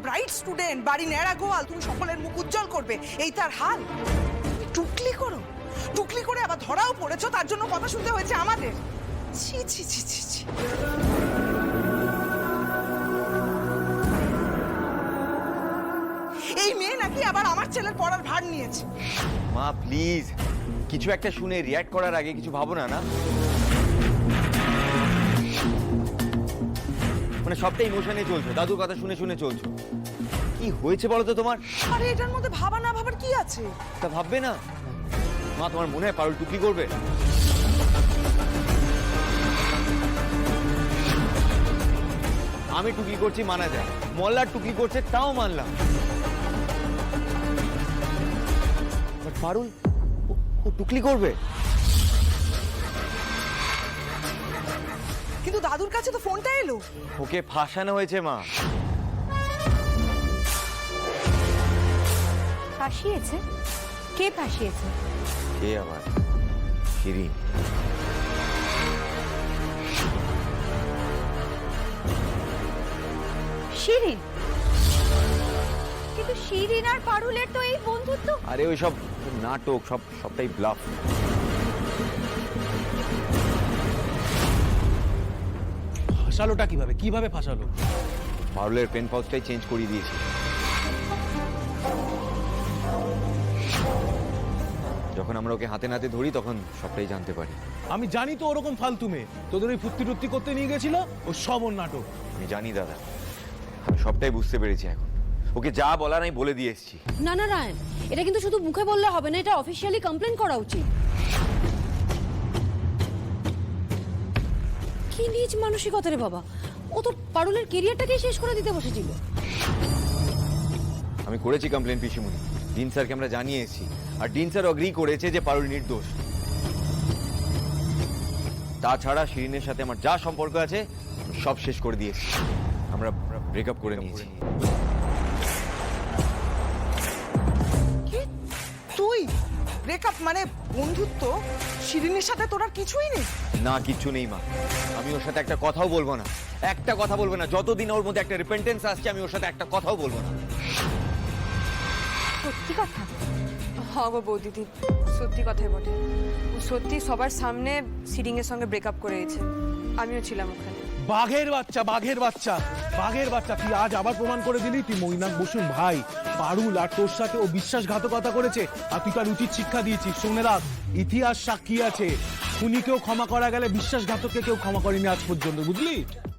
Bright student, বাড়ি ন্যাড়া গোয়াল, তুমি সকলের মুখ উজ্জ্বল করবে, এই তার হাল? টুকলি করো, টুকলি করে আবার ধরাও পড়েছো, তার জন্য কথা শুনতে হয়েছে আমাদের। ছি ছি ছি ছি ছি। এই মেয়ে নাকি আবার আমার ছেলের পড়ার ভার নিয়েছে। মা প্লিজ, কিছু একটা শুনে রিয়্যাক্ট করার আগে কিছু ভাবো না। না মানে সবটা ইমোশনে চলছো, দাদুর কথা শুনে শুনে চলছো। কি হয়েছে বলো তো তোমার? আরে এটার মধ্যে ভাবা না ভাবার কি আছে? তা ভাববে না মা? তোমার মনে হয় পারুল টুকলি করবে? আমি টুকলি করছি মানা যায়, মল্লার টুকলি করছে তাও মানলাম, বাট পারুল ও টুকলি করবে? কিন্তু দাদুর কাছে তো ফোনটা এলো। ওকে ফাঁসানো হয়েছে মা। ফাঁসিয়েছে? কে ফাঁসিয়েছে? কে আবার? শিরিন। শিরিন? কিন্তু শিরিন আর পারুলের তো এই বন্ধুত্ব। আরে ওই সব নাটক, সবটাই ব্লাফ। ফাঁসালোটা কিভাবে ফাঁসালো? পারুলের পেন পাউচটাই চেঞ্জ করিয়ে দিয়েছি। যখন আমরা ওকে হাতে নাতে ধরি তখন সবটাই জানতে পারি। আমি জানি তো ওরকম ফালতু মেয়ে, তোদের ওই ফুর্তি টুর্তি করতে নিয়ে গেছিল, ও সব ওর নাটক। আমি জানি দাদা, আমি সবটাই বুঝতে পেরেছি এখন। ওকে যা বলার আমি বলে দিয়ে এসেছি। না না রায়ন, এটা কিন্তু শুধু মুখে বললে হবে না, এটা অফিসিয়ালি কমপ্লেন করা উচিত। কি নিজ মানসিকতা রে বাবা, ও তো পারুলের কেরিয়ারটাকেই শেষ করে দিতে বসেছিল। আমি করেছি কমপ্লেন পিসিমণি, ডিন স্যারকে আমরা জানিয়ে এসেছি, আর ডিন স্যার অ্যাগ্রি করেছে যে পারুল নির্দোষ। তাছাড়া শিরিনের সাথে আমার যা সম্পর্ক আছে সব শেষ করে দিয়েছি, আমরা ব্রেকআপ করে নিয়েছি। কি তুই ব্রেকআপ মানে বন্ধুত্ব? শিরিনের সাথে তোর আর কিছুই নেই? না কিচ্ছু নেই মা, আমি ওর সাথে একটা কথাও বলবো না, একটা কথা বলবো না, যতদিন ওর মধ্যে একটা রিপেন্টেন্স আসছে আমি ওর সাথে একটা কথাও বলবো না। সত্যি কথা? হ্যাঁ গো বৌদিদি, সত্যি কথাই বটে। ও সত্যি সবার সামনে সিডিং এর সঙ্গে ব্রেকআপ করে গেছে, আমিও ছিলাম ওখানে। বাঘের বাচ্চা, তুই আজ আবার প্রমাণ করে দিলি তুই মৈনাক বসুর ভাই। পারুল আর তোর সাথে ও বিশ্বাসঘাতকতা করেছে, আর তুই তার উচিত শিক্ষা দিয়েছিস। শুনে রাখ, ইতিহাস সাক্ষী আছে, খুনিকেও ক্ষমা করা গেলে বিশ্বাসঘাতককে কেউ ক্ষমা করেনি আজ পর্যন্ত, বুঝলি?